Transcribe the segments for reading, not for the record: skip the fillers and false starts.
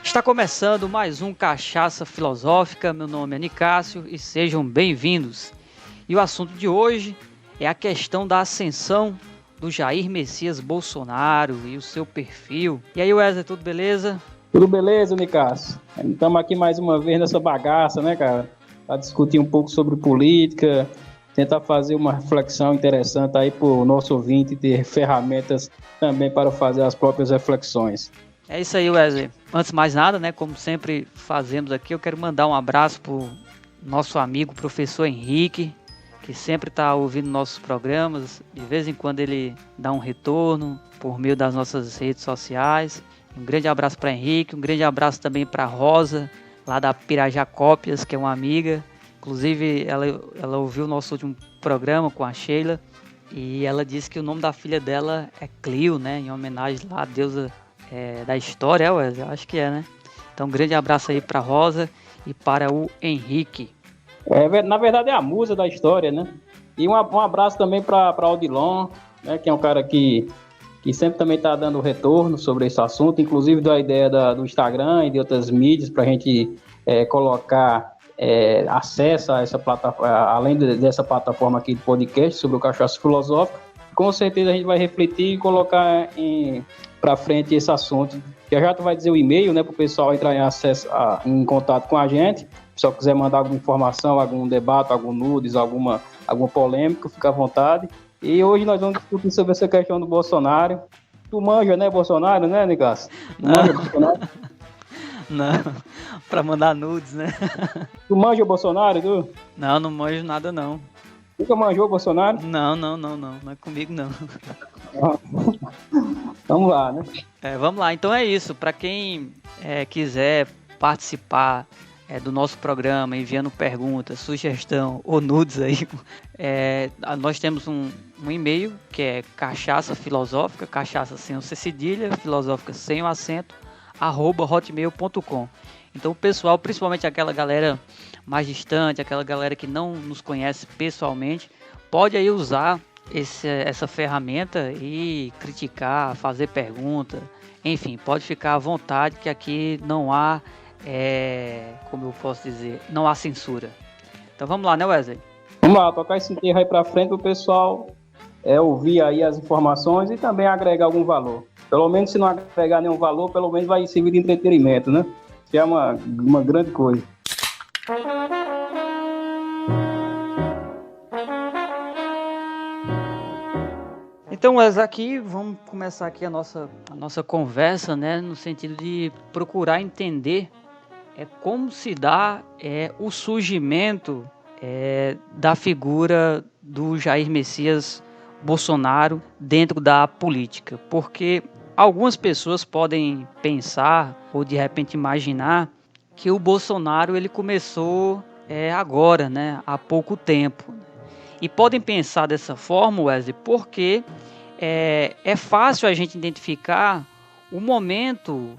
Está começando mais um Cachaça Filosófica. Meu nome é Nicásio e sejam bem-vindos. E o assunto de hoje é a questão da ascensão do Jair Messias Bolsonaro e o seu perfil. E aí, Wesley, tudo beleza? Tudo beleza, Nicásio? Estamos aqui mais uma vez nessa bagaça, né, cara? Para discutir um pouco sobre política, tentar fazer uma reflexão interessante aí para o nosso ouvinte ter ferramentas também para fazer as próprias reflexões. É isso aí, Wesley. Antes de mais nada, né, como sempre fazemos aqui, eu quero mandar um abraço para o nosso amigo professor Henrique, que sempre está ouvindo nossos programas. De vez em quando ele dá um retorno por meio das nossas redes sociais. Um grande abraço para Henrique, um grande abraço também para Rosa, lá da Pirajá Cópias, que é uma amiga. Inclusive, ela ouviu o nosso último programa com a Sheila e ela disse que o nome da filha dela é Clio, né, em homenagem lá à deusa da história, eu acho que é, né? Então, um grande abraço aí para Rosa e para o Henrique. Na verdade, é a musa da história, né? E um abraço também para Odilon, né, que é um cara que sempre também está dando retorno sobre esse assunto, inclusive da ideia do Instagram e de outras mídias para a gente colocar acesso a essa plataforma, além dessa plataforma aqui de podcast sobre o Cachaça Filosófico. Com certeza a gente vai refletir e colocar para frente esse assunto. Já tu vai dizer o e-mail, né, para o pessoal entrar em contato com a gente. Se o pessoal quiser mandar alguma informação, algum debate, algum nudes, alguma polêmica, fica à vontade. E hoje nós vamos discutir sobre essa questão do Bolsonaro. Tu manja, né, Bolsonaro, né, Nicasso? Tu manja Bolsonaro? Não, pra mandar nudes, né? Tu manja o Bolsonaro, tu? Não manjo nada, não. Nunca manjou o Bolsonaro? Não é comigo, não. Vamos lá, né? Vamos lá, então é isso. Para quem quiser participar do nosso programa, enviando perguntas, sugestão ou nudes aí, nós temos um e-mail que é cachaça filosófica, cachaça sem o C cedilha, filosófica sem o acento, @hotmail.com. Então o pessoal, principalmente aquela galera mais distante, aquela galera que não nos conhece pessoalmente, pode aí usar essa ferramenta e criticar, fazer pergunta, enfim, pode ficar à vontade que aqui não há, como eu posso dizer, não há censura. Então vamos lá, né, Wesley? Vamos lá, tocar esse enterro aí para frente para o pessoal ouvir aí as informações e também agregar algum valor. Pelo menos se não agregar nenhum valor, pelo menos vai servir de entretenimento, né? Que é uma grande coisa. Então, Wesley, aqui vamos começar aqui a nossa conversa, né, no sentido de procurar entender como se dá o surgimento da figura do Jair Messias Bolsonaro dentro da política, porque algumas pessoas podem pensar ou de repente imaginar que o Bolsonaro ele começou agora, né, há pouco tempo. E podem pensar dessa forma, Wesley, porque é fácil a gente identificar o momento,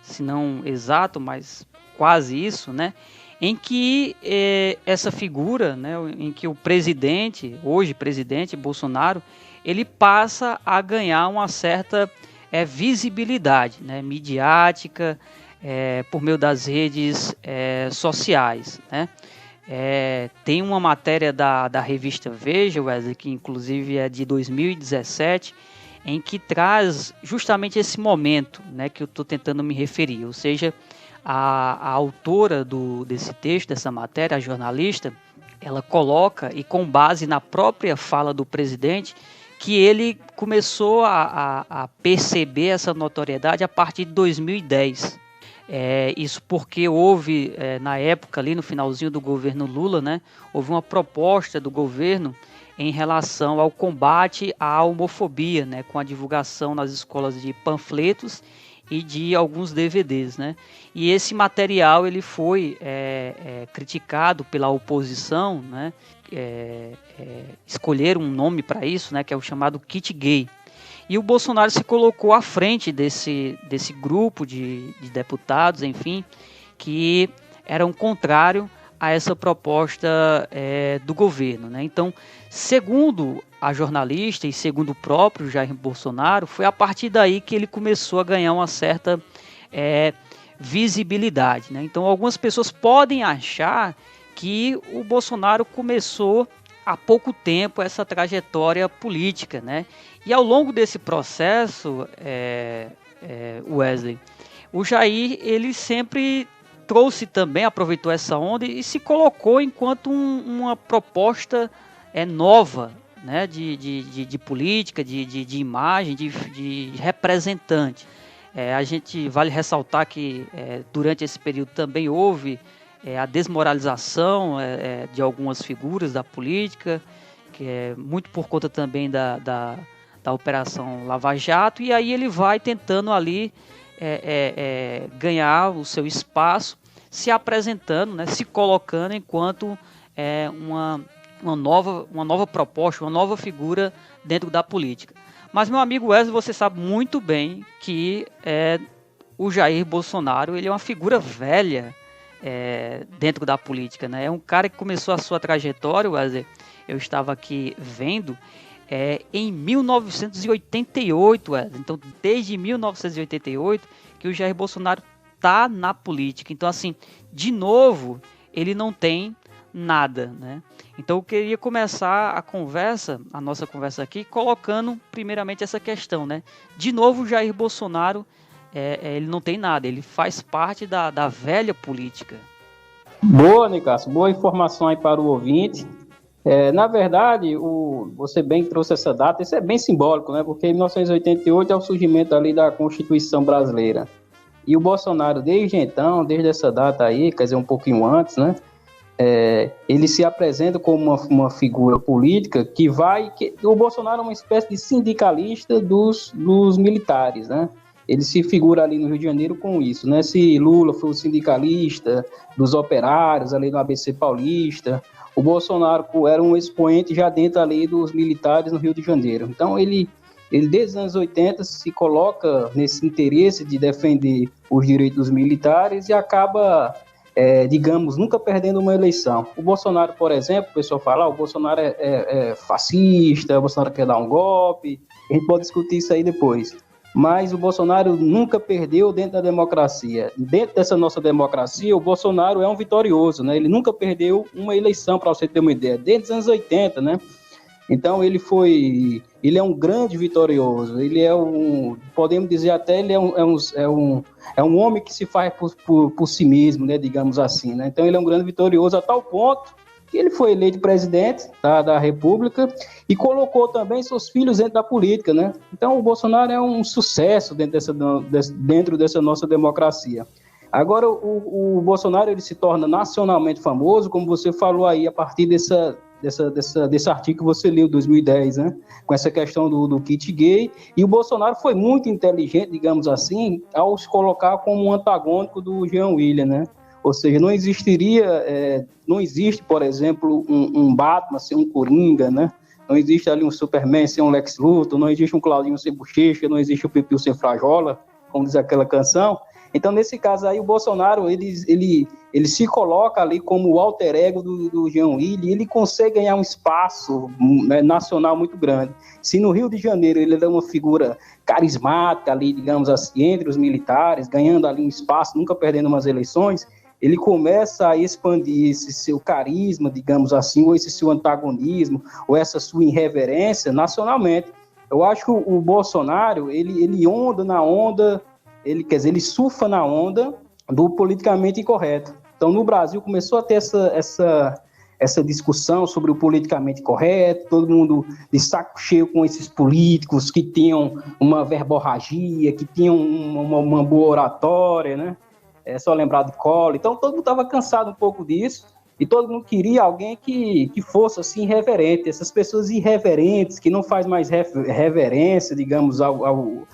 se não exato, mas quase isso, né, em que essa figura, né, em que o presidente, hoje presidente Bolsonaro, ele passa a ganhar uma certa visibilidade, né, midiática, por meio das redes sociais, né. Tem uma matéria da revista Veja, Wesley, que inclusive é de 2017, em que traz justamente esse momento, né, que eu estou tentando me referir, ou seja, a autora desse texto, dessa matéria, a jornalista, ela coloca, e com base na própria fala do presidente, que ele começou a perceber essa notoriedade a partir de 2010. Isso porque houve, na época, ali no finalzinho do governo Lula, né, houve uma proposta do governo em relação ao combate à homofobia, né, com a divulgação nas escolas de panfletos e de alguns DVDs, né? E esse material ele foi criticado pela oposição, né? Escolher um nome para isso, né, que é o chamado kit gay. E o Bolsonaro se colocou à frente desse grupo de deputados, enfim, que eram contrários a essa proposta do governo, né? Então, segundo a jornalista e segundo o próprio Jair Bolsonaro, foi a partir daí que ele começou a ganhar uma certa visibilidade, né? Então algumas pessoas podem achar que o Bolsonaro começou há pouco tempo essa trajetória política, né? E ao longo desse processo, Wesley, o Jair, ele sempre trouxe também, aproveitou essa onda e se colocou enquanto uma proposta nova, né, de política, de imagem, de representante. A gente vale ressaltar que durante esse período também houve a desmoralização de algumas figuras da política, que é muito por conta também da Operação Lava Jato, e aí ele vai tentando ali ganhar o seu espaço, se apresentando, né, se colocando enquanto uma nova proposta, uma nova figura dentro da política. Mas, meu amigo Wesley, você sabe muito bem que o Jair Bolsonaro ele é uma figura velha dentro da política, né? É um cara que começou a sua trajetória, Wesley, eu estava aqui vendo, em 1988, Wesley. Então, desde 1988 que o Jair Bolsonaro está na política. Então, assim, de novo, ele não tem nada, né? Então eu queria começar a nossa conversa aqui, colocando primeiramente essa questão, né? De novo, o Jair Bolsonaro, ele não tem nada, ele faz parte da velha política. Boa, Nicasso, boa informação aí para o ouvinte. Na verdade, você bem trouxe essa data, isso é bem simbólico, né? Porque em 1988 é o surgimento ali da Constituição Brasileira. E o Bolsonaro, desde então, desde essa data aí, quer dizer, um pouquinho antes, né? Ele se apresenta como uma figura política o Bolsonaro é uma espécie de sindicalista dos militares, né? Ele se figura ali no Rio de Janeiro com isso, né? Se Lula foi o sindicalista dos operários ali no ABC Paulista, o Bolsonaro era um expoente já dentro ali dos militares no Rio de Janeiro. Então ele desde os anos 80 se coloca nesse interesse de defender os direitos dos militares e acaba digamos, nunca perdendo uma eleição. O Bolsonaro, por exemplo, o pessoal fala, o Bolsonaro é fascista, o Bolsonaro quer dar um golpe, a gente pode discutir isso aí depois. Mas o Bolsonaro nunca perdeu dentro da democracia. Dentro dessa nossa democracia, o Bolsonaro é um vitorioso, né? Ele nunca perdeu uma eleição, para você ter uma ideia, desde os anos 80, né? Então ele é um grande vitorioso, podemos dizer até, ele é um homem que se faz por si mesmo, né, digamos assim, né? Então ele é um grande vitorioso a tal ponto que ele foi eleito presidente da República e colocou também seus filhos dentro da política, né? Então o Bolsonaro é um sucesso dentro dessa nossa democracia. Agora o Bolsonaro ele se torna nacionalmente famoso, como você falou aí, a partir desse artigo que você leu, 2010, né? Com essa questão do kit gay, e o Bolsonaro foi muito inteligente, digamos assim, ao se colocar como um antagônico do Jean William, né? Ou seja, não existe, por exemplo, um Batman sem um Coringa, né? Não existe ali um Superman sem um Lex Luthor, não existe um Claudinho sem bochecha, não existe o Pipiu sem frajola, como diz aquela canção. Então, nesse caso aí, o Bolsonaro, ele se coloca ali como o alter ego do Jean William, e ele consegue ganhar um espaço, né, nacional muito grande. Se no Rio de Janeiro ele é uma figura carismática ali, digamos assim, entre os militares, ganhando ali um espaço, nunca perdendo umas eleições, ele começa a expandir esse seu carisma, digamos assim, ou esse seu antagonismo, ou essa sua irreverência nacionalmente. Eu acho que o Bolsonaro, ele onda na onda, ele surfa na onda do politicamente incorreto. Então, no Brasil, começou a ter essa discussão sobre o politicamente correto, todo mundo de saco cheio com esses políticos que tinham uma verborragia, que tinham uma boa oratória, né? É só lembrar de Collor. Então, todo mundo estava cansado um pouco disso, e todo mundo queria alguém que fosse assim irreverente. Essas pessoas irreverentes, que não faz mais reverência, digamos, ao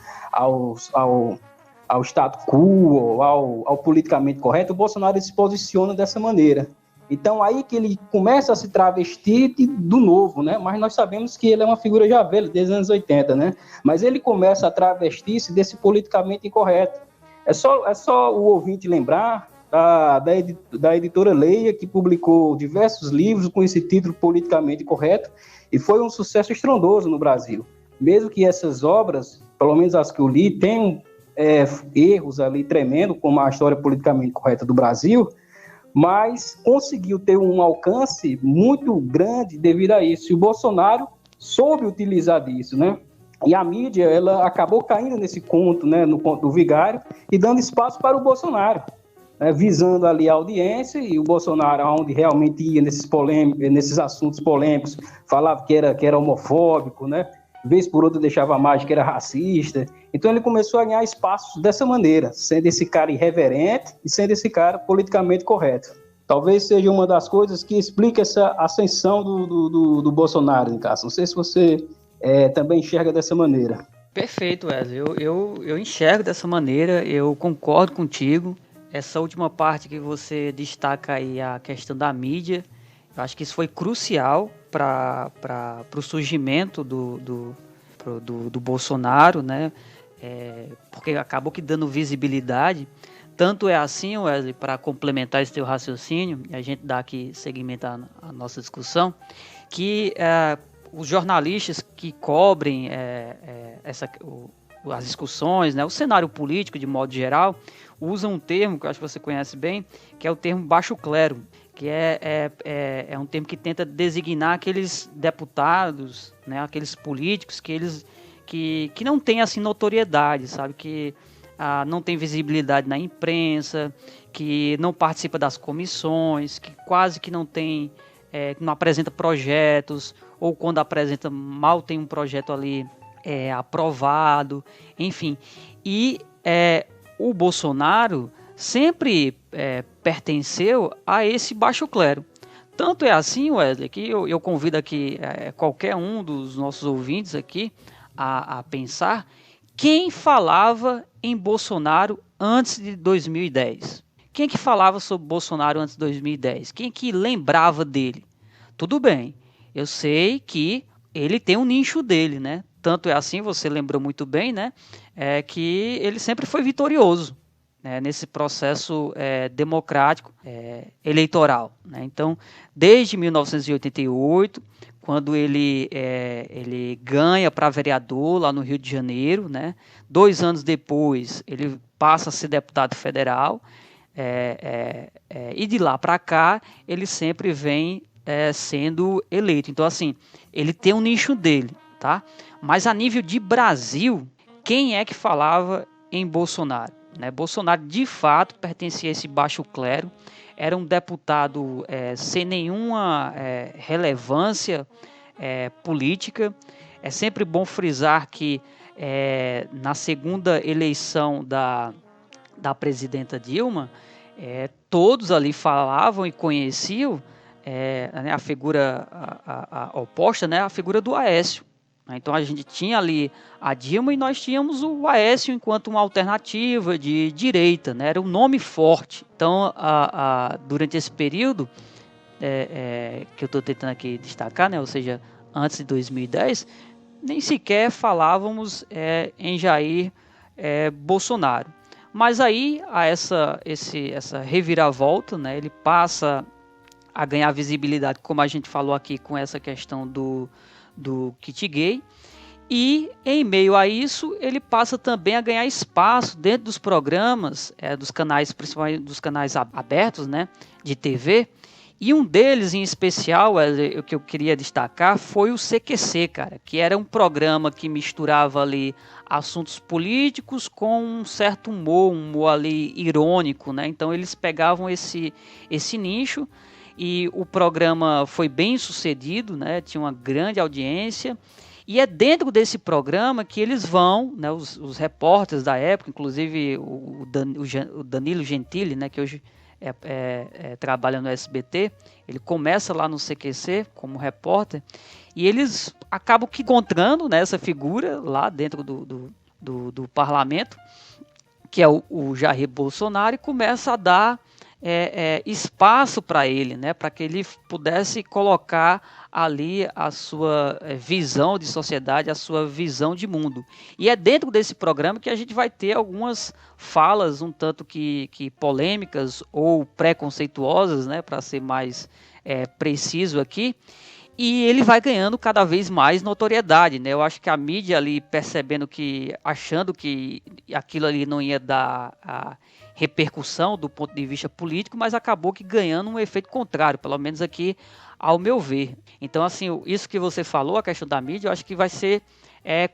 status quo, ao politicamente correto, o Bolsonaro se posiciona dessa maneira. Então, aí que ele começa a se travestir do novo, né? Mas nós sabemos que ele é uma figura já velha, desde os anos 80, né? Mas ele começa a travestir-se desse politicamente incorreto. É só o ouvinte lembrar da editora Leia, que publicou diversos livros com esse título politicamente correto, e foi um sucesso estrondoso no Brasil. Mesmo que essas obras, pelo menos as que eu li, tenham erros ali tremendo, como a história politicamente correta do Brasil, mas conseguiu ter um alcance muito grande devido a isso. E o Bolsonaro soube utilizar disso, né? E a mídia, ela acabou caindo nesse conto, né, no conto do vigário, e dando espaço para o Bolsonaro, né, visando ali a audiência, e o Bolsonaro, onde realmente ia nesses assuntos polêmicos, falava que era homofóbico, né? Vez por outra deixava mais que era racista. Então ele começou a ganhar espaço dessa maneira, sendo esse cara irreverente e sendo esse cara politicamente correto. Talvez seja uma das coisas que explica essa ascensão do Bolsonaro, Nicasso. Não sei se você também enxerga dessa maneira. Perfeito, Wesley. Eu enxergo dessa maneira, eu concordo contigo. Essa última parte que você destaca aí, a questão da mídia, eu acho que isso foi crucial para o surgimento do Bolsonaro, né? Porque acabou que dando visibilidade. Tanto é assim, Wesley, para complementar esse teu raciocínio, e a gente dá aqui seguimento à nossa discussão, que os jornalistas que cobrem as discussões, né, o cenário político de modo geral, usam um termo que eu acho que você conhece bem, que é o termo baixo clero, que é um termo que tenta designar aqueles deputados, né, aqueles políticos que não têm assim notoriedade, sabe, que não tem visibilidade na imprensa, que não participa das comissões, que quase que não tem, não apresenta projetos, ou quando apresenta, mal tem um projeto ali aprovado, enfim. E o Bolsonaro sempre pertenceu a esse baixo clero. Tanto é assim, Wesley, que eu convido aqui qualquer um dos nossos ouvintes aqui a pensar quem falava em Bolsonaro antes de 2010. Quem que falava sobre Bolsonaro antes de 2010? Quem que lembrava dele? Tudo bem, eu sei que ele tem um nicho dele, né? Tanto é assim, você lembrou muito bem, né? Que ele sempre foi vitorioso, né, nesse processo democrático eleitoral, né? Então, desde 1988, quando ele ganha para vereador lá no Rio de Janeiro, né? 2 anos depois, ele passa a ser deputado federal, e de lá para cá, ele sempre vem sendo eleito. Então, assim, ele tem um nicho dele, tá? Mas a nível de Brasil, quem é que falava em Bolsonaro? Né? Bolsonaro, de fato, pertencia a esse baixo clero, era um deputado sem nenhuma relevância política. É sempre bom frisar que na segunda eleição da presidenta Dilma, todos ali falavam e conheciam a figura oposta, né, a figura do Aécio. Então a gente tinha ali a Dilma e nós tínhamos o Aécio enquanto uma alternativa de direita, né? Era um nome forte. Então durante esse período que eu estou tentando aqui destacar, né? Ou seja, antes de 2010, nem sequer falávamos em Jair Bolsonaro. Mas aí essa reviravolta, né? Ele passa a ganhar visibilidade, como a gente falou aqui com essa questão do kit gay, e em meio a isso ele passa também a ganhar espaço dentro dos programas, dos canais, principalmente dos canais abertos, né, de TV, e um deles em especial, o que eu queria destacar, foi o CQC, cara, que era um programa que misturava ali assuntos políticos com um certo humor, um humor ali irônico, né, então eles pegavam esse nicho. E o programa foi bem sucedido, né? Tinha uma grande audiência. E é dentro desse programa que eles vão, né, os repórteres da época, inclusive o Danilo Gentili, né, que hoje trabalha no SBT, ele começa lá no CQC como repórter, e eles acabam que encontrando, né, essa figura lá dentro do parlamento, que é o Jair Bolsonaro, e começa a dar espaço para ele, né, para que ele pudesse colocar ali a sua visão de sociedade, a sua visão de mundo. E é dentro desse programa que a gente vai ter algumas falas um tanto que polêmicas ou preconceituosas, né, para ser mais preciso aqui. e ele vai ganhando cada vez mais notoriedade, né? Eu acho que a mídia ali achando que aquilo ali não ia dar a repercussão do ponto de vista político, mas acabou que ganhando um efeito contrário, pelo menos aqui ao meu ver. Então, assim, isso que você falou, a questão da mídia, eu acho que vai ser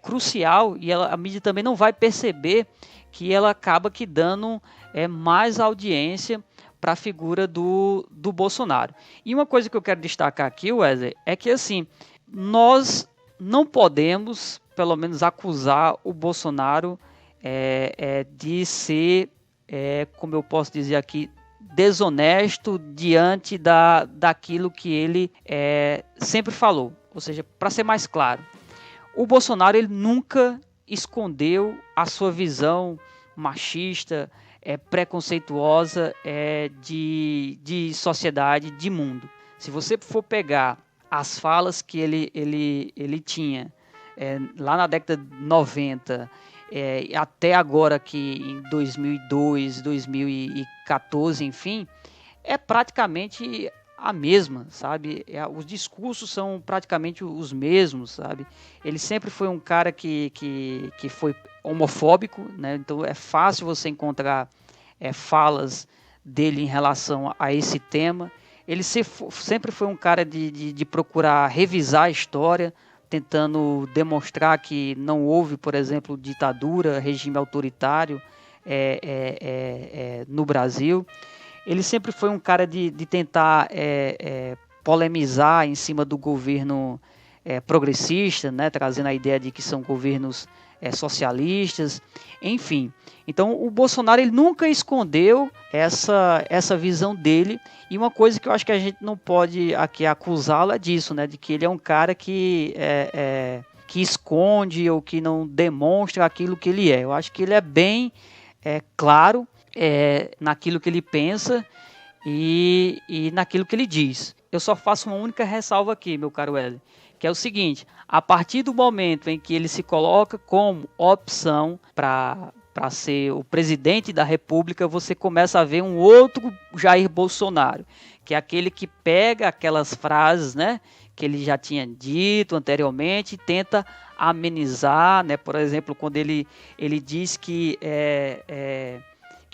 crucial, e a mídia também não vai perceber que ela acaba que dando mais audiência para a figura do Bolsonaro. E uma coisa que eu quero destacar aqui, Wesley, é que assim, nós não podemos, pelo menos, acusar o Bolsonaro de ser, como eu posso dizer aqui, desonesto diante daquilo que ele sempre falou. Ou seja, para ser mais claro, o Bolsonaro ele nunca escondeu a sua visão machista, preconceituosa de sociedade, de mundo. Se você for pegar as falas que ele tinha lá na década de 90, até agora que em 2002, 2014, enfim, é praticamente a mesma, sabe? Os discursos são praticamente os mesmos, sabe? Ele sempre foi um cara que foi homofóbico, né? Então é fácil você encontrar falas dele em relação a esse tema. Ele sempre foi um cara de procurar revisar a história, tentando demonstrar que não houve, por exemplo, ditadura, regime autoritário no Brasil. Ele sempre foi um cara de tentar polemizar em cima do governo progressista, né, trazendo a ideia de que são governos socialistas, enfim. Então o Bolsonaro ele nunca escondeu essa visão dele, e uma coisa que eu acho que a gente não pode aqui acusá-lo é disso, né, de que ele é um cara que esconde ou que não demonstra aquilo que ele é. Eu acho que ele é bem claro naquilo que ele pensa e naquilo que ele diz. Eu só faço uma única ressalva aqui, meu caro Hélio, que é o seguinte: a partir do momento em que ele se coloca como opção para ser o presidente da República, você começa a ver um outro Jair Bolsonaro, que é aquele que pega aquelas frases, né, que ele já tinha dito anteriormente e tenta amenizar, né? Por exemplo, quando ele diz que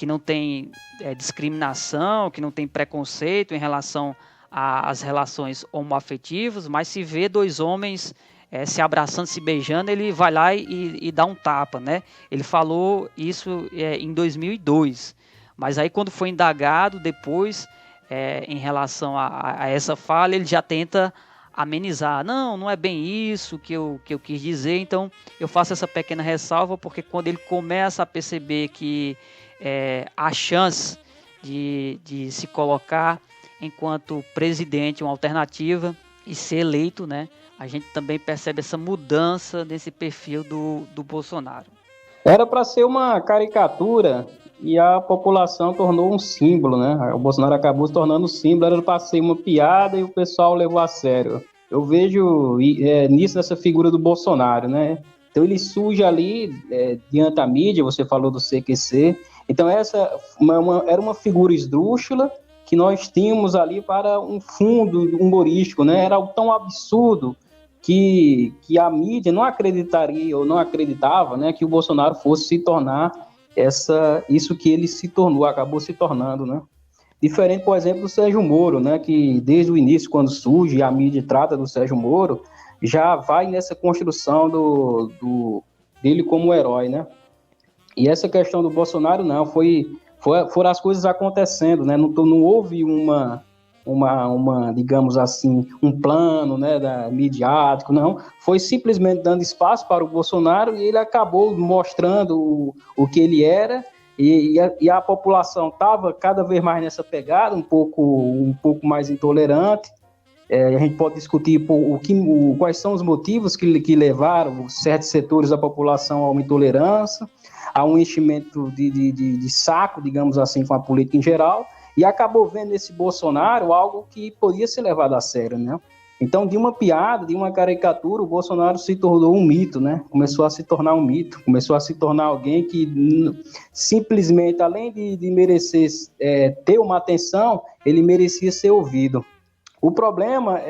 não tem discriminação, que não tem preconceito em relação às relações homoafetivas, mas se vê dois homens se abraçando, se beijando, ele vai lá e dá um tapa, né? Ele falou isso em 2002, mas aí quando foi indagado depois em relação a essa fala, ele já tenta amenizar. Não é bem isso que eu quis dizer. Então eu faço essa pequena ressalva, porque quando ele começa a perceber que a chance de se colocar enquanto presidente, uma alternativa, e ser eleito, né, a gente também percebe essa mudança nesse perfil do Bolsonaro. Era para ser uma caricatura e a população tornou um símbolo, né? O Bolsonaro acabou se tornando um símbolo, era para ser uma piada e o pessoal levou a sério. Eu vejo nisso essa figura do Bolsonaro, né? Então ele surge ali diante da mídia, você falou do CQC. Então essa era uma figura esdrúxula que nós tínhamos ali para um fundo humorístico, né? Era algo tão absurdo que a mídia não acreditaria ou não acreditava, né, que o Bolsonaro fosse se tornar isso que ele se tornou, acabou se tornando, né? Diferente, por exemplo, do Sérgio Moro, né, que desde o início, quando surge, a mídia trata do Sérgio Moro, já vai nessa construção dele como herói, né? E essa questão do Bolsonaro, não, foram as coisas acontecendo, né? Não houve uma, digamos assim, um plano, né, midiático, não. Foi simplesmente dando espaço para o Bolsonaro e ele acabou mostrando o que ele era, e a população estava cada vez mais nessa pegada, um pouco mais intolerante. A gente pode discutir quais são os motivos que levaram certos setores da população a uma intolerância, a um enchimento de saco, digamos assim, com a política em geral, e acabou vendo nesse Bolsonaro algo que podia ser levado a sério, né? Então, de uma piada, de uma caricatura, o Bolsonaro se tornou um mito, né? Começou a se tornar um mito, começou a se tornar alguém que simplesmente, além de merecer ter uma atenção, ele merecia ser ouvido. O problema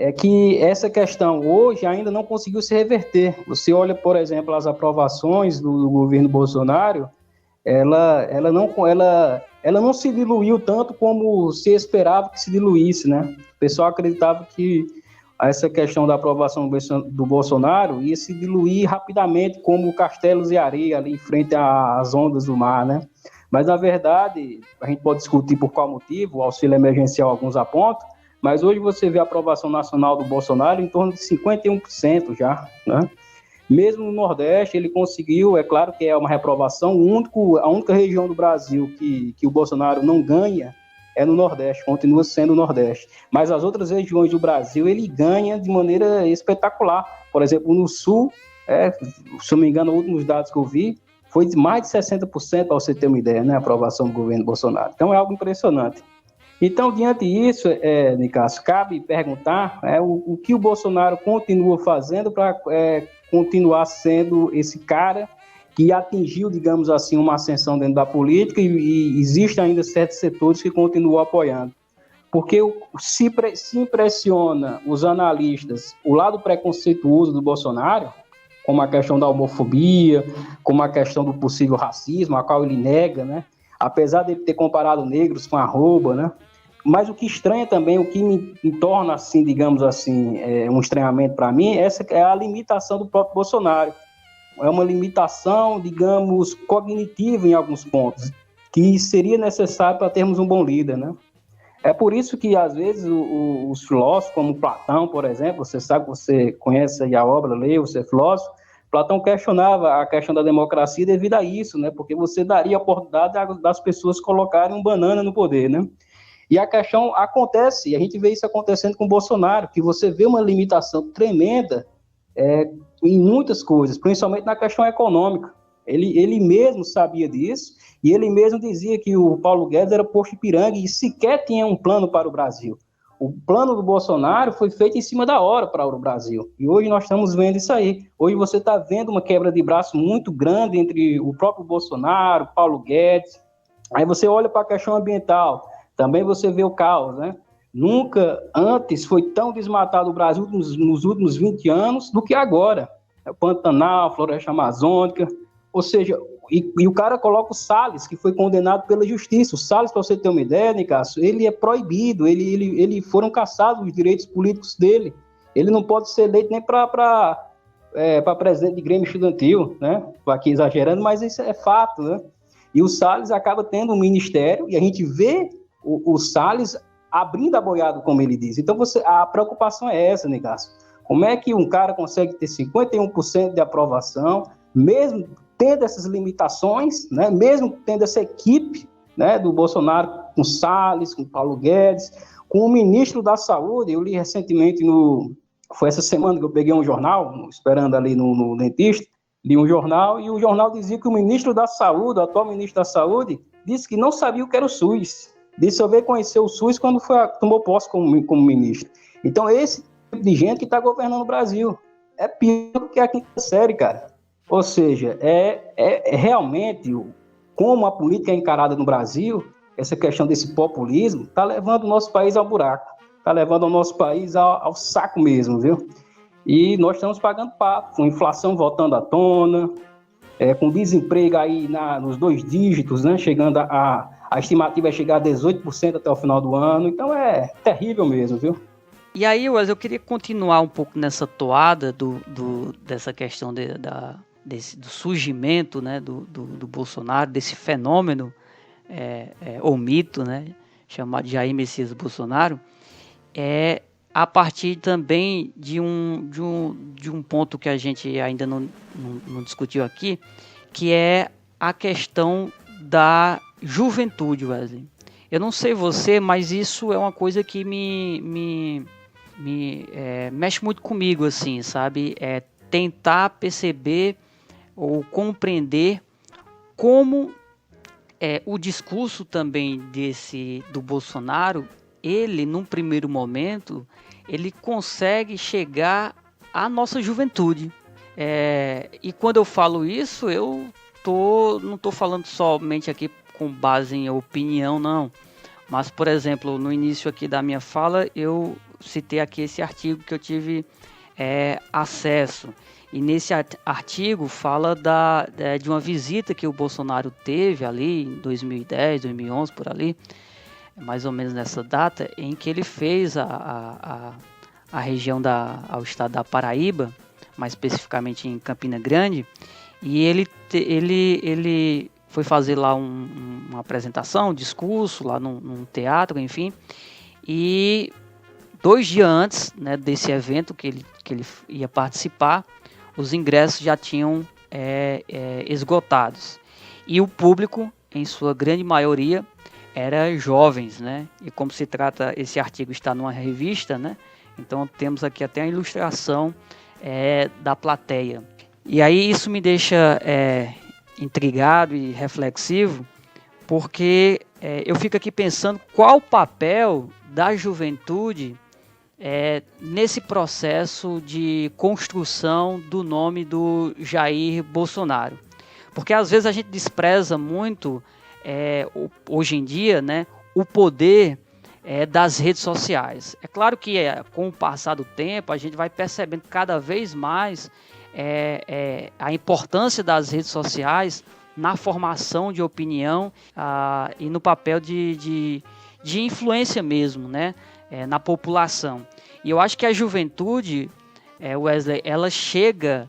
é que essa questão hoje ainda não conseguiu se reverter. Você olha, por exemplo, as aprovações do governo Bolsonaro, ela não se diluiu tanto como se esperava que se diluísse, né? O pessoal acreditava que essa questão da aprovação do Bolsonaro ia se diluir rapidamente, como castelos de areia ali em frente às ondas do mar, né? Mas, na verdade, a gente pode discutir por qual motivo, o auxílio emergencial alguns apontam, mas hoje você vê a aprovação nacional do Bolsonaro em torno de 51% já, né? Mesmo no Nordeste, ele conseguiu, é claro que é uma reprovação, a única região do Brasil que o Bolsonaro não ganha é no Nordeste, continua sendo o Nordeste. Mas as outras regiões do Brasil, ele ganha de maneira espetacular. Por exemplo, no Sul, se não me engano, os últimos dados que eu vi, foi de mais de 60%, para você ter uma ideia, né, a aprovação do governo Bolsonaro. Então é algo impressionante. Então, diante disso, Nicásio, cabe perguntar o que o Bolsonaro continua fazendo para continuar sendo esse cara que atingiu, digamos assim, uma ascensão dentro da política e existem ainda certos setores que continuam apoiando. Porque se impressiona os analistas o lado preconceituoso do Bolsonaro, como a questão da homofobia, como a questão do possível racismo, a qual ele nega, né? Apesar de ele ter comparado negros com arroba, né? Mas o que estranha também, o que me torna, assim, digamos assim, um estranhamento para mim, essa é a limitação do próprio Bolsonaro. É uma limitação, digamos, cognitiva em alguns pontos, que seria necessário para termos um bom líder, né? É por isso que, às vezes, os filósofos, como Platão, por exemplo, você sabe, você conhece aí a obra, leu, você é filósofo, Platão questionava a questão da democracia devido a isso, né? Porque você daria a oportunidade das pessoas colocarem um banana no poder, né? E a questão acontece, e a gente vê isso acontecendo com o Bolsonaro, que você vê uma limitação tremenda em muitas coisas, principalmente na questão econômica. Ele mesmo sabia disso, e ele mesmo dizia que o Paulo Guedes era posto de piranga e sequer tinha um plano para o Brasil. O plano do Bolsonaro foi feito em cima da hora para o Brasil, e hoje nós estamos vendo isso aí. Hoje você está vendo uma quebra de braço muito grande entre o próprio Bolsonaro, Paulo Guedes. Aí você olha para a questão ambiental, também você vê o caos, né? Nunca antes foi tão desmatado o Brasil nos últimos 20 anos do que agora. Pantanal, Floresta Amazônica, ou seja, e o cara coloca o Salles, que foi condenado pela justiça. O Salles, para você ter uma ideia, Nicasso, ele é proibido, ele foram cassados os direitos políticos dele. Ele não pode ser eleito nem para presidente de Grêmio Estudantil, né? Estou aqui exagerando, mas isso é fato, né? E o Salles acaba tendo um ministério, e a gente vê o Salles abrindo a boiada, como ele diz. Então, a preocupação é essa, Nicasso. Como é que um cara consegue ter 51% de aprovação, mesmo tendo essas limitações, né, mesmo tendo essa equipe, né, do Bolsonaro com Salles, com Paulo Guedes, com o ministro da Saúde? Eu li recentemente, foi essa semana que eu peguei um jornal, esperando ali no dentista, li um jornal, e o jornal dizia que o ministro da Saúde, o atual ministro da Saúde, disse que não sabia o que era o SUS. Disse que só veio conhecer o SUS quando tomou posse como ministro. Então, esse tipo de gente que está governando o Brasil é pior que a quinta série, cara. Ou seja, realmente como a política é encarada no Brasil, essa questão desse populismo está levando o nosso país ao buraco, está levando o nosso país ao saco mesmo, viu? E nós estamos pagando pato, com inflação voltando à tona, com desemprego aí nos 2 dígitos, né? Chegando a estimativa é chegar a 18% até o final do ano, então é terrível mesmo, viu? E aí, Wes, eu queria continuar um pouco nessa toada dessa questão do surgimento, né, do Bolsonaro, desse fenômeno ou mito, né, chamado Jair Messias Bolsonaro, a partir também de um ponto que a gente ainda não discutiu aqui, que é a questão da juventude, Wesley. Eu não sei você, mas isso é uma coisa que me mexe muito comigo, assim, sabe? Tentar perceber ou compreender como o discurso também do Bolsonaro, ele, num primeiro momento, ele consegue chegar à nossa juventude. E quando eu falo isso, eu não estou falando somente aqui com base em opinião, não. Mas, por exemplo, no início aqui da minha fala, eu citei aqui esse artigo que eu tive acesso. E nesse artigo fala de uma visita que o Bolsonaro teve ali em 2010, 2011, por ali, mais ou menos nessa data, em que ele fez a região ao estado da Paraíba, mais especificamente em Campina Grande, e ele foi fazer lá uma apresentação, um discurso lá num teatro, enfim, e 2 dias antes, né, desse evento que ele ia participar, os ingressos já tinham esgotados. E o público, em sua grande maioria, era jovens, né? E como se trata, esse artigo está numa revista, né? Então temos aqui até a ilustração da plateia. E aí isso me deixa intrigado e reflexivo, porque eu fico aqui pensando qual o papel da juventude nesse processo de construção do nome do Jair Bolsonaro. Porque às vezes a gente despreza muito, hoje em dia, né, o poder das redes sociais. É claro que com o passar do tempo a gente vai percebendo cada vez mais a importância das redes sociais na formação de opinião e no papel de influência mesmo, né, na população. E eu acho que a juventude, Wesley, ela chega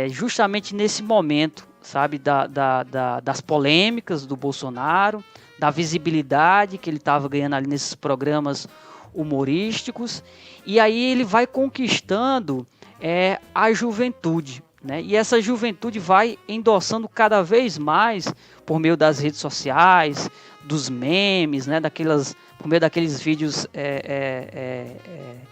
justamente nesse momento, sabe, das polêmicas do Bolsonaro, da visibilidade que ele estava ganhando ali nesses programas humorísticos, e aí ele vai conquistando a juventude, né? E essa juventude vai endossando cada vez mais por meio das redes sociais, dos memes, né? Por meio daqueles vídeos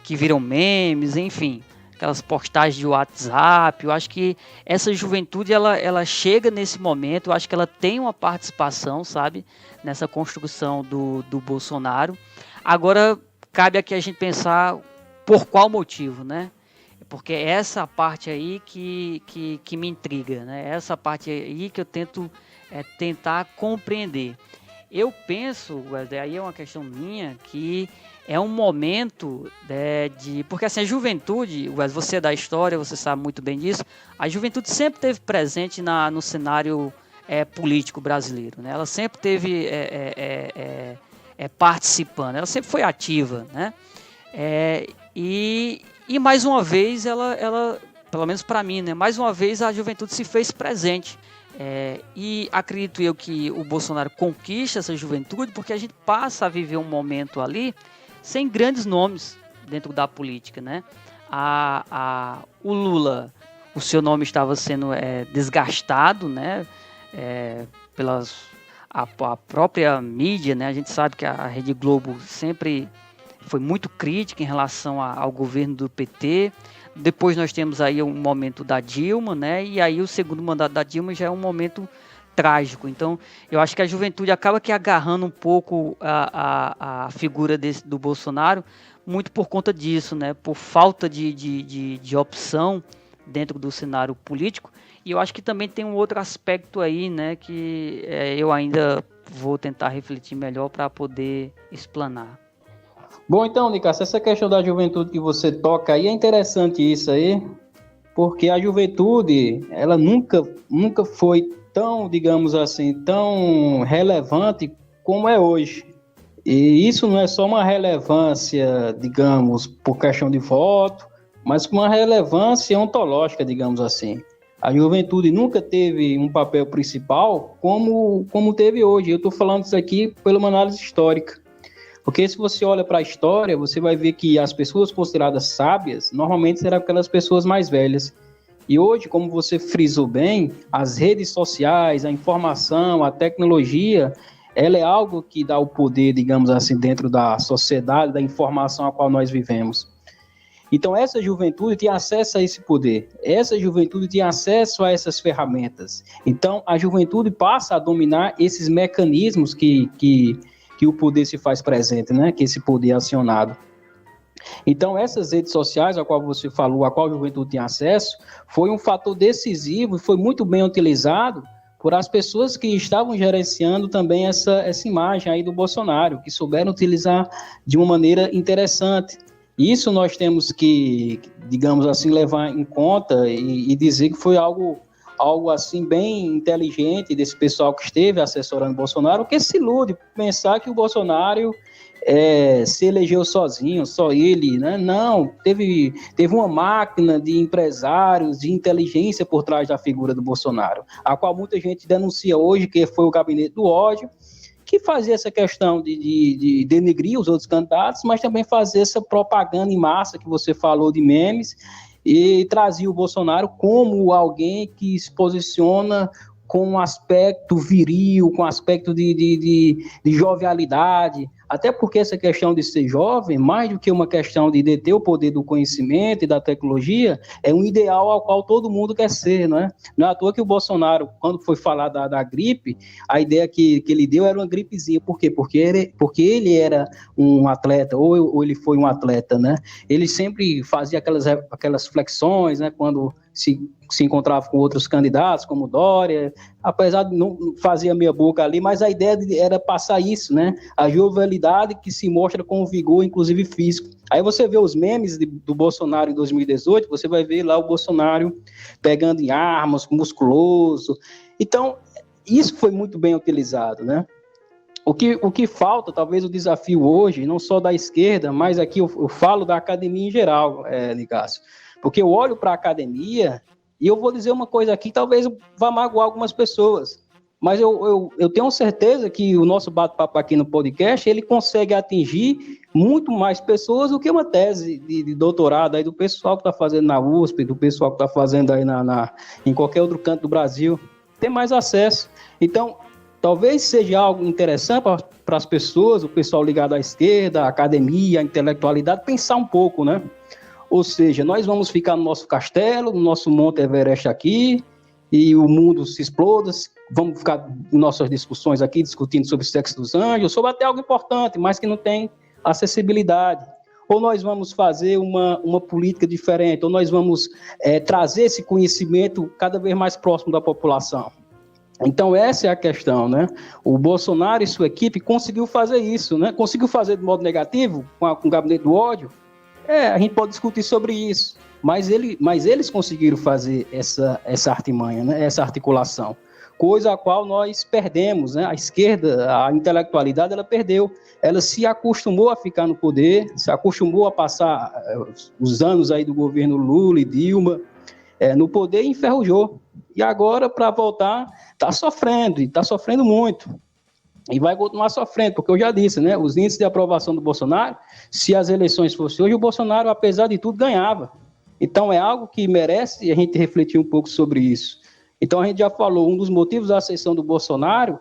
que viram memes, enfim, aquelas postagens de WhatsApp. Eu acho que essa juventude ela chega nesse momento, eu acho que ela tem uma participação, sabe, nessa construção do Bolsonaro. Agora, cabe aqui a gente pensar por qual motivo, né? Porque é essa parte aí que me intriga, né? Essa parte aí que eu tento tentar compreender. Eu penso, aí é uma questão minha, que é um momento porque assim, a juventude, você é da história, você sabe muito bem disso, a juventude sempre esteve presente no cenário político brasileiro, né? Ela sempre esteve participando, ela sempre foi ativa, né? E mais uma vez, ela, pelo menos para mim, né? Mais uma vez a juventude se fez presente. E acredito eu que o Bolsonaro conquista essa juventude porque a gente passa a viver um momento ali sem grandes nomes dentro da política, né? O Lula, o seu nome estava sendo desgastado, né? A própria mídia, né? A gente sabe que a Rede Globo sempre foi muito crítica em relação ao governo do PT. Depois nós temos aí um momento da Dilma, né? E aí o segundo mandato da Dilma já é um momento trágico. Então, eu acho que a juventude acaba que agarrando um pouco a figura do Bolsonaro, muito por conta disso, né? Por falta de opção dentro do cenário político. E eu acho que também tem um outro aspecto aí, né? Que eu ainda vou tentar refletir melhor para poder explanar. Bom, então, Nicasso, essa questão da juventude que você toca aí, é interessante isso aí, porque a juventude, ela nunca foi tão, digamos assim, tão relevante como é hoje. E isso não é só uma relevância, digamos, por questão de voto, mas uma relevância ontológica, digamos assim. A juventude nunca teve um papel principal como teve hoje. Eu estou falando isso aqui pela uma análise histórica. Porque se você olha para a história, você vai ver que as pessoas consideradas sábias, normalmente serão aquelas pessoas mais velhas. E hoje, como você frisou bem, as redes sociais, a informação, a tecnologia, ela é algo que dá o poder, digamos assim, dentro da sociedade, da informação a qual nós vivemos. Então, essa juventude tem acesso a esse poder. Essa juventude tem acesso a essas ferramentas. Então, a juventude passa a dominar esses mecanismos que o poder se faz presente, né? Que esse poder é acionado. Então, essas redes sociais, a qual você falou, a qual a juventude tem acesso, foi um fator decisivo e foi muito bem utilizado por as pessoas que estavam gerenciando também essa imagem aí do Bolsonaro, que souberam utilizar de uma maneira interessante. Isso nós temos que, digamos assim, levar em conta e dizer que foi algo assim bem inteligente desse pessoal que esteve assessorando o Bolsonaro, que se ilude pensar que o Bolsonaro se elegeu sozinho, só ele, né? Não, teve uma máquina de empresários, de inteligência por trás da figura do Bolsonaro, a qual muita gente denuncia hoje que foi o gabinete do ódio, que fazia essa questão de denegrir os outros candidatos, mas também fazer essa propaganda em massa que você falou de memes, e trazia o Bolsonaro como alguém que se posiciona com um aspecto viril, com um aspecto de jovialidade, até porque essa questão de ser jovem, mais do que uma questão de deter o poder do conhecimento e da tecnologia, é um ideal ao qual todo mundo quer ser, não é? Não é à toa que o Bolsonaro, quando foi falar da gripe, a ideia que ele deu era uma gripezinha. Por quê? Porque ele era um atleta, ou ele foi um atleta, né? Ele sempre fazia aquelas flexões, né? Quando se encontrava com outros candidatos, como Dória, apesar de não fazer meia boca ali, mas a ideia era passar isso, né? A jovialidade que se mostra com vigor, inclusive físico. Aí você vê os memes do Bolsonaro em 2018, você vai ver lá o Bolsonaro pegando em armas, musculoso. Então, isso foi muito bem utilizado, né? O que falta, talvez o desafio hoje, não só da esquerda, mas aqui eu falo da academia em geral, Nicásio, porque eu olho para a academia e eu vou dizer uma coisa aqui, talvez vá magoar algumas pessoas, mas eu tenho certeza que o nosso bate-papo aqui no podcast, ele consegue atingir muito mais pessoas do que uma tese de doutorado aí do pessoal que está fazendo na USP, do pessoal que está fazendo aí em qualquer outro canto do Brasil, tem mais acesso. Então, talvez seja algo interessante para as pessoas, o pessoal ligado à esquerda, à academia, à intelectualidade, pensar um pouco, né? Ou seja, nós vamos ficar no nosso castelo, no nosso Monte Everest aqui, e o mundo se exploda, vamos ficar em nossas discussões aqui, discutindo sobre o sexo dos anjos, sobre até algo importante, mas que não tem acessibilidade. Ou nós vamos fazer uma política diferente, ou nós vamos trazer esse conhecimento cada vez mais próximo da população. Então, essa é a questão, né? O Bolsonaro e sua equipe conseguiu fazer isso, né? Conseguiu fazer de modo negativo, com o gabinete do ódio. A gente pode discutir sobre isso, mas eles conseguiram fazer essa artimanha, né? Essa articulação, coisa a qual nós perdemos, né? A esquerda, a intelectualidade, ela perdeu. Ela se acostumou a ficar no poder, se acostumou a passar os anos aí do governo Lula e Dilma no poder e enferrujou. E agora, para voltar, está sofrendo, e está sofrendo muito. E vai continuar sofrendo, porque eu já disse, né? Os índices de aprovação do Bolsonaro, se as eleições fossem hoje, o Bolsonaro, apesar de tudo, ganhava. Então, é algo que merece a gente refletir um pouco sobre isso. Então, a gente já falou, um dos motivos da ascensão do Bolsonaro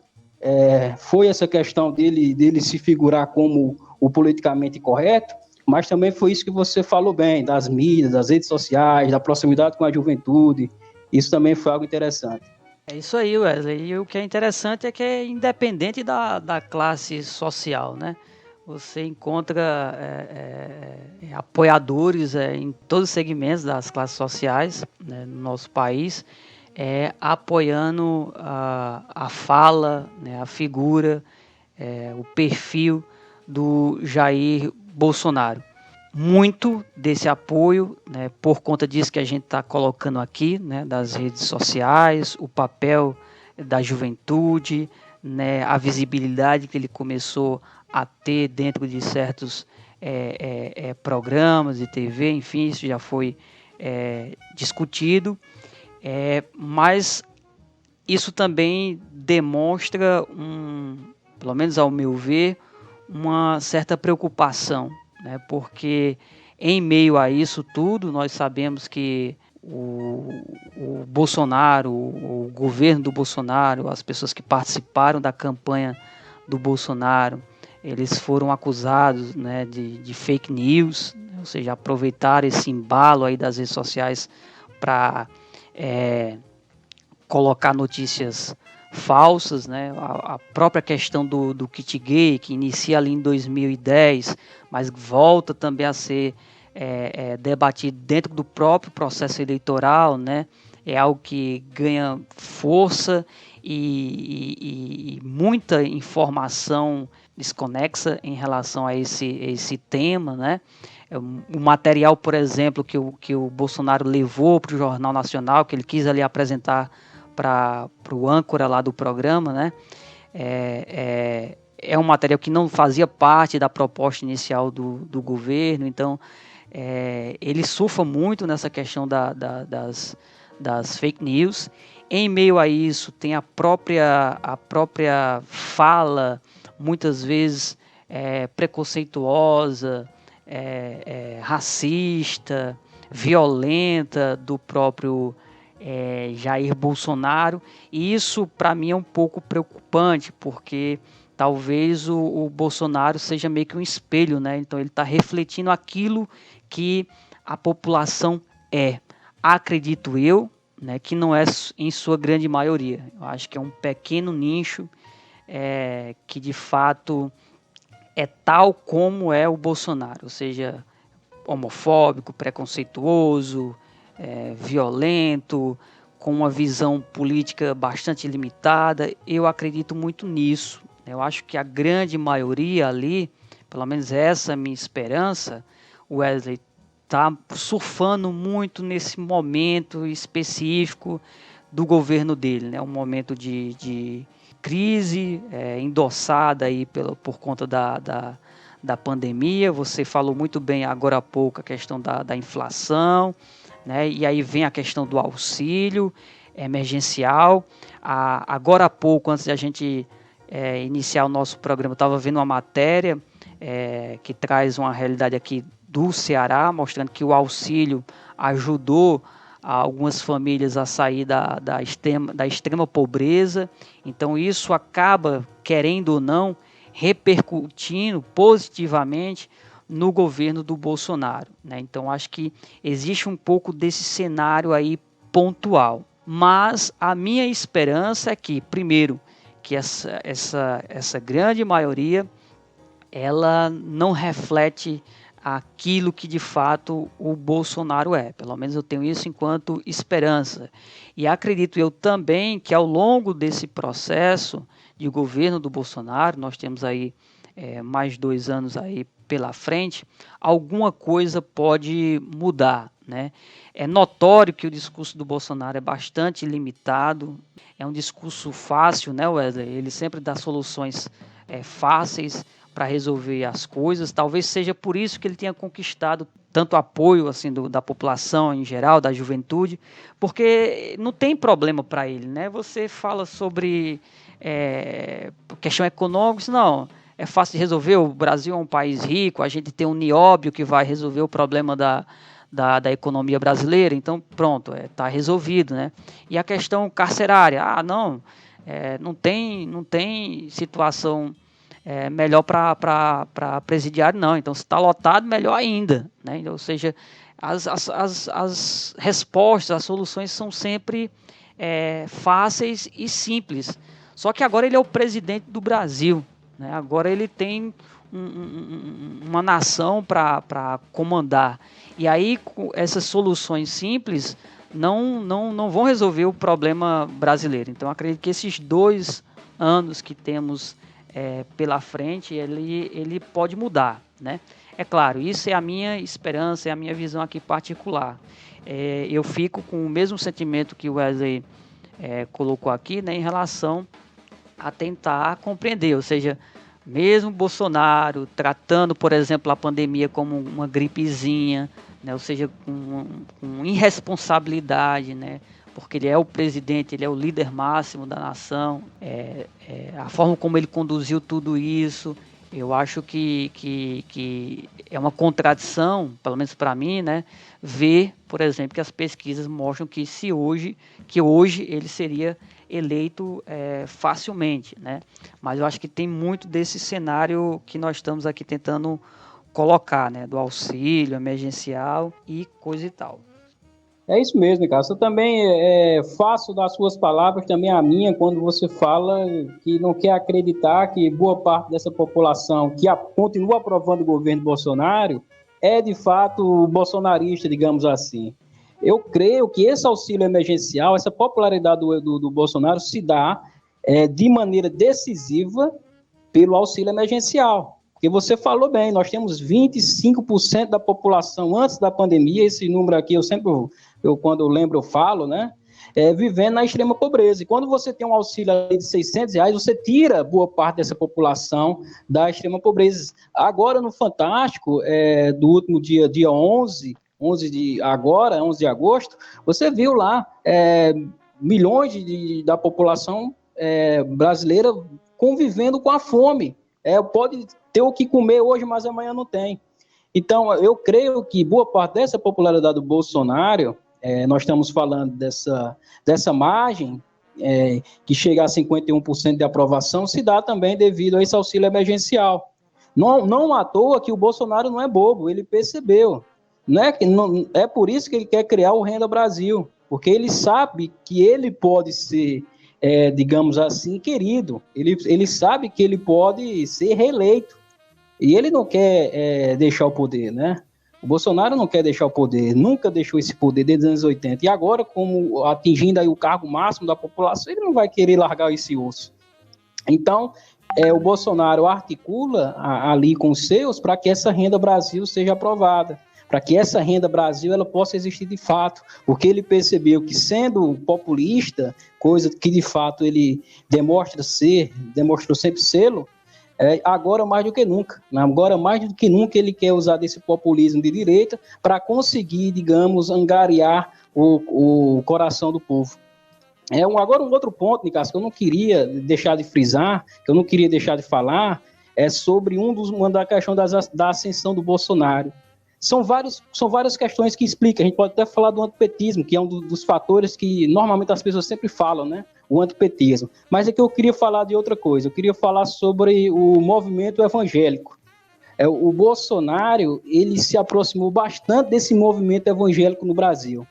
foi essa questão dele se figurar como o politicamente correto, mas também foi isso que você falou bem, das mídias, das redes sociais, da proximidade com a juventude. Isso também foi algo interessante. É isso aí, Wesley. E o que é interessante é que é independente da classe social, né? Você encontra apoiadores em todos os segmentos das classes sociais, né, no nosso país, apoiando a fala, né, a figura, o perfil do Jair Bolsonaro. Muito desse apoio, né, por conta disso que a gente está colocando aqui, né, das redes sociais, o papel da juventude, né, a visibilidade que ele começou a ter dentro de certos programas de TV, enfim, isso já foi discutido, mas isso também demonstra, pelo menos ao meu ver, uma certa preocupação, né? Porque em meio a isso tudo, nós sabemos que o Bolsonaro, o governo do Bolsonaro, as pessoas que participaram da campanha do Bolsonaro, eles foram acusados, né, de fake news, ou seja, aproveitaram esse embalo aí das redes sociais para colocar notícias falsas, né? A própria questão do kit gay, que inicia ali em 2010, mas volta também a ser debatido dentro do próprio processo eleitoral, né? É algo que ganha força e muita informação desconexa em relação a esse tema, né? O material, por exemplo, que o Bolsonaro levou para o Jornal Nacional, que ele quis ali apresentar para o âncora lá do programa, né? É um material que não fazia parte da proposta inicial do governo, então ele surfa muito nessa questão das fake news. Em meio a isso, tem a própria fala, muitas vezes preconceituosa, racista, violenta do próprio Jair Bolsonaro, e isso para mim é um pouco preocupante, porque talvez o Bolsonaro seja meio que um espelho, né? Então ele está refletindo aquilo que a população acredito eu, né, que não é em sua grande maioria. Eu acho que é um pequeno nicho que de fato é tal como é o Bolsonaro, ou seja, homofóbico, preconceituoso, violento, com uma visão política bastante limitada. Eu acredito muito nisso. Eu acho que a grande maioria ali, pelo menos essa é a minha esperança, o Wesley está surfando muito nesse momento específico do governo dele, né? Um momento de crise endossada aí por conta da pandemia. Você falou muito bem agora há pouco a questão da inflação, né? E aí vem a questão do auxílio emergencial. Agora há pouco, antes de a gente iniciar o nosso programa, eu estava vendo uma matéria que traz uma realidade aqui do Ceará, mostrando que o auxílio ajudou algumas famílias a sair da extrema pobreza. Então isso acaba, querendo ou não, repercutindo positivamente no governo do Bolsonaro, né? Então acho que existe um pouco desse cenário aí pontual. Mas a minha esperança é que, primeiro, que essa grande maioria ela não reflete aquilo que de fato o Bolsonaro é. Pelo menos eu tenho isso enquanto esperança. E acredito eu também que ao longo desse processo de governo do Bolsonaro, nós temos aí mais 2 anos aí pela frente, alguma coisa pode mudar, né? É notório que o discurso do Bolsonaro é bastante limitado, é um discurso fácil, né, Wesley? Ele sempre dá soluções fáceis para resolver as coisas. Talvez seja por isso que ele tenha conquistado tanto apoio assim da população em geral, da juventude, porque não tem problema para ele, né? Você fala sobre questão econômica, não, é fácil de resolver. O Brasil é um país rico, a gente tem um nióbio que vai resolver o problema da economia brasileira, então pronto, está resolvido, né? E a questão carcerária, não tem situação melhor para presidiário, não. Então, se está lotado, melhor ainda, né? Ou seja, as respostas, as soluções são sempre fáceis e simples. Só que agora ele é o presidente do Brasil, né? Agora ele tem uma nação para comandar. E aí, essas soluções simples não vão resolver o problema brasileiro. Então, acredito que esses 2 anos que temos pela frente, ele pode mudar, né? É claro, isso é a minha esperança, é a minha visão aqui particular. Eu fico com o mesmo sentimento que o Wesley colocou aqui, né, em relação a tentar compreender, ou seja, mesmo Bolsonaro tratando, por exemplo, a pandemia como uma gripezinha, né, ou seja, com irresponsabilidade, né, porque ele é o presidente, ele é o líder máximo da nação, a forma como ele conduziu tudo isso, eu acho que é uma contradição, pelo menos para mim, né, ver, por exemplo, que as pesquisas mostram que hoje ele seria eleito facilmente, né? Mas eu acho que tem muito desse cenário que nós estamos aqui tentando colocar, né, do auxílio emergencial e coisa e tal. É isso mesmo, Cássio. Eu também faço das suas palavras também a minha quando você fala que não quer acreditar que boa parte dessa população que continua aprovando o governo Bolsonaro é de fato bolsonarista, digamos assim. Eu creio que esse auxílio emergencial, essa popularidade do Bolsonaro se dá de maneira decisiva pelo auxílio emergencial. Porque você falou bem, nós temos 25% da população antes da pandemia, esse número aqui quando eu lembro eu falo, né? Vivendo na extrema pobreza. E quando você tem um auxílio de R$600, você tira boa parte dessa população da extrema pobreza. Agora, no Fantástico, do último dia 11 de agosto, você viu lá milhões da população brasileira convivendo com a fome. Pode ter o que comer hoje, mas amanhã não tem. Então, eu creio que boa parte dessa popularidade do Bolsonaro, nós estamos falando dessa margem, que chega a 51% de aprovação, se dá também devido a esse auxílio emergencial. Não à toa que o Bolsonaro não é bobo, ele percebeu. É por isso que ele quer criar o Renda Brasil, porque ele sabe que ele pode ser, digamos assim, querido. Ele sabe que ele pode ser reeleito. E ele não quer deixar o poder, né? O Bolsonaro não quer deixar o poder, nunca deixou esse poder desde os anos 80. E agora, como atingindo aí o cargo máximo da população, ele não vai querer largar esse osso. Então, o Bolsonaro articula ali com os seus para que essa Renda Brasil seja aprovada, para que essa Renda Brasil ela possa existir de fato, porque ele percebeu que, sendo populista, coisa que de fato ele demonstrou sempre ser, agora mais do que nunca. Agora mais do que nunca ele quer usar desse populismo de direita para conseguir, digamos, angariar o coração do povo. Agora um outro ponto, Nicasso, que eu não queria deixar de frisar, que eu não queria deixar de falar, é sobre uma da questão da ascensão do Bolsonaro. São várias questões que explicam. A gente pode até falar do antipetismo, que é um dos fatores que normalmente as pessoas sempre falam, né? O antipetismo. Mas é que eu queria falar de outra coisa. Eu queria falar sobre o movimento evangélico. O Bolsonaro, ele se aproximou bastante desse movimento evangélico no Brasil.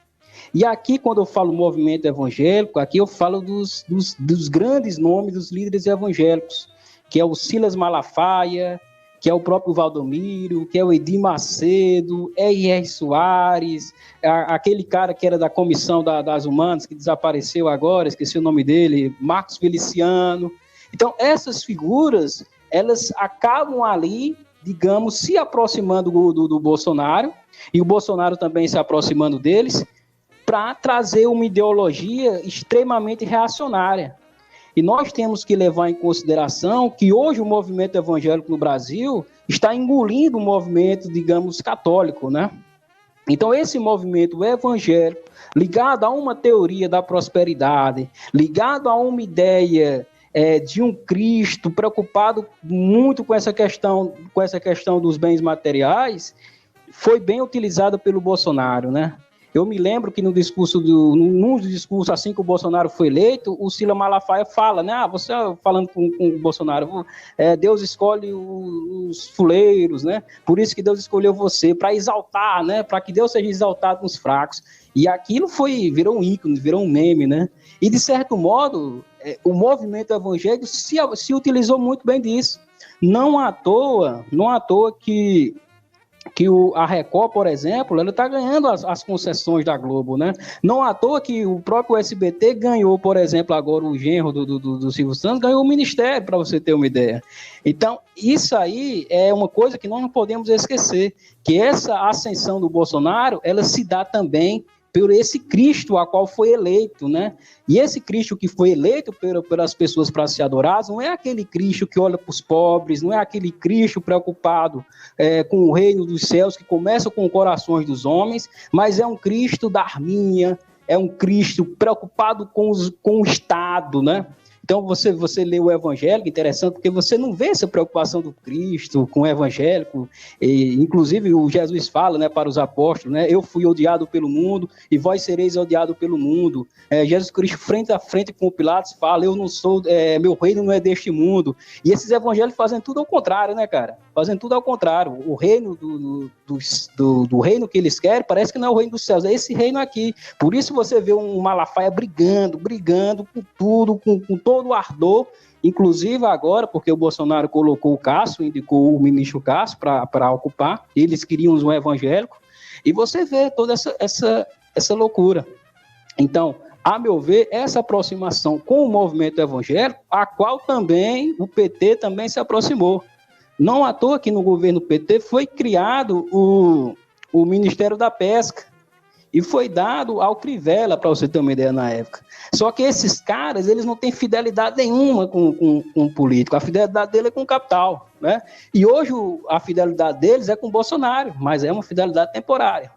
E aqui, quando eu falo movimento evangélico, aqui eu falo dos grandes nomes dos líderes evangélicos, que é o Silas Malafaia, que é o próprio Valdomiro, que é o Edir Macedo, R.R. Soares, aquele cara que era da Comissão das Humanas, que desapareceu agora, esqueci o nome dele, Marcos Feliciano. Então, essas figuras, elas acabam ali, digamos, se aproximando do Bolsonaro, e o Bolsonaro também se aproximando deles, para trazer uma ideologia extremamente reacionária. E nós temos que levar em consideração que hoje o movimento evangélico no Brasil está engolindo o movimento, digamos, católico, né? Então, esse movimento evangélico, ligado a uma teoria da prosperidade, ligado a uma ideia de um Cristo preocupado muito com essa questão dos bens materiais, foi bem utilizado pelo Bolsonaro, né? Eu me lembro que num discurso assim que o Bolsonaro foi eleito, o Silas Malafaia fala, né? Você falando com o Bolsonaro, Deus escolhe os fuleiros, né? Por isso que Deus escolheu você, para exaltar, né? Para que Deus seja exaltado nos fracos. E aquilo virou um ícone, virou um meme, né? E de certo modo, o movimento evangélico se utilizou muito bem disso. Não à toa que a Record, por exemplo, ela está ganhando as concessões da Globo, né? Não à toa que o próprio SBT ganhou, por exemplo, agora o genro do Silvio Santos, ganhou o Ministério, para você ter uma ideia. Então, isso aí é uma coisa que nós não podemos esquecer, que essa ascensão do Bolsonaro, ela se dá também por esse Cristo a qual foi eleito, né? E esse Cristo que foi eleito pelas pessoas para ser adoradas não é aquele Cristo que olha para os pobres, não é aquele Cristo preocupado com o reino dos céus, que começa com os corações dos homens, mas é um Cristo da arminha, é um Cristo preocupado com o Estado, né? Então, você lê o evangélico, interessante, porque você não vê essa preocupação do Cristo com o evangélico. Inclusive, o Jesus fala, né, para os apóstolos, né, eu fui odiado pelo mundo e vós sereis odiados pelo mundo. Jesus Cristo, frente a frente com o Pilatos, fala, eu não sou, meu reino não é deste mundo. E esses evangélicos fazem tudo ao contrário, né, cara? Fazem tudo ao contrário. O reino do reino que eles querem parece que não é o reino dos céus, é esse reino aqui. Por isso você vê um Malafaia brigando com tudo, com todo o ardor, inclusive agora, porque o Bolsonaro colocou o Cássio, indicou o ministro Cássio para ocupar, eles queriam um evangélico, e você vê toda essa loucura. Então, a meu ver, essa aproximação com o movimento evangélico, a qual também o PT também se aproximou. Não à toa que no governo PT foi criado o Ministério da Pesca e foi dado ao Crivella, para você ter uma ideia, na época. Só que esses caras, eles não têm fidelidade nenhuma com o político, a fidelidade dele é com o capital, né? E hoje a fidelidade deles é com o Bolsonaro, mas é uma fidelidade temporária.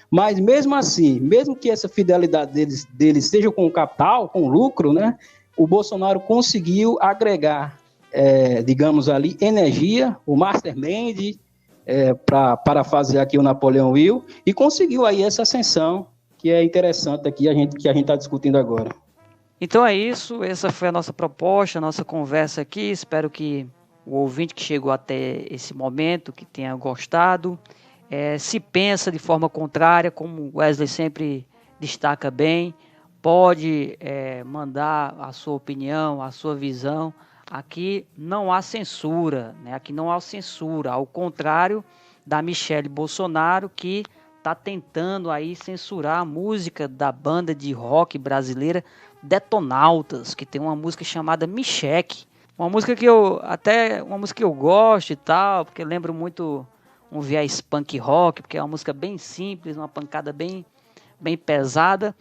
Mas mesmo assim, mesmo que essa fidelidade deles seja com o capital, com o lucro, né? O Bolsonaro conseguiu agregar, digamos ali, energia, o mastermind, para fazer aqui o Napoleão Hill, e conseguiu aí essa ascensão, que é interessante aqui, que a gente está discutindo agora. Então é isso, essa foi a nossa proposta, a nossa conversa aqui. Espero que o ouvinte que chegou até esse momento, que tenha gostado. Se pensa de forma contrária, como o Wesley sempre destaca bem, pode mandar a sua opinião, a sua visão. Aqui não há censura, né? Aqui não há censura, ao contrário da Michelle Bolsonaro, que está tentando aí censurar a música da banda de rock brasileira Detonautas, que tem uma música chamada Me Cheque, uma música que eu gosto e tal, porque lembro muito um viés punk rock, porque é uma música bem simples, uma pancada bem pesada,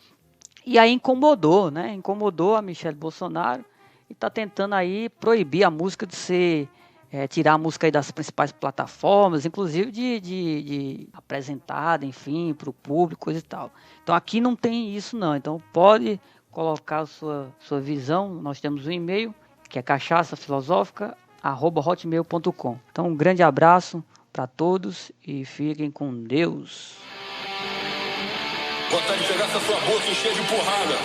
e aí incomodou, né? Incomodou a Michelle Bolsonaro e está tentando aí proibir a música de ser, tirar a música aí das principais plataformas, inclusive de apresentada, enfim, para o público, coisa e tal. Então aqui não tem isso não, então pode colocar a sua visão, nós temos um e-mail, que é cachaçafilosófica@hotmail.com. Então um grande abraço para todos e fiquem com Deus. Vontade de pegar essa sua boca e encher de porrada.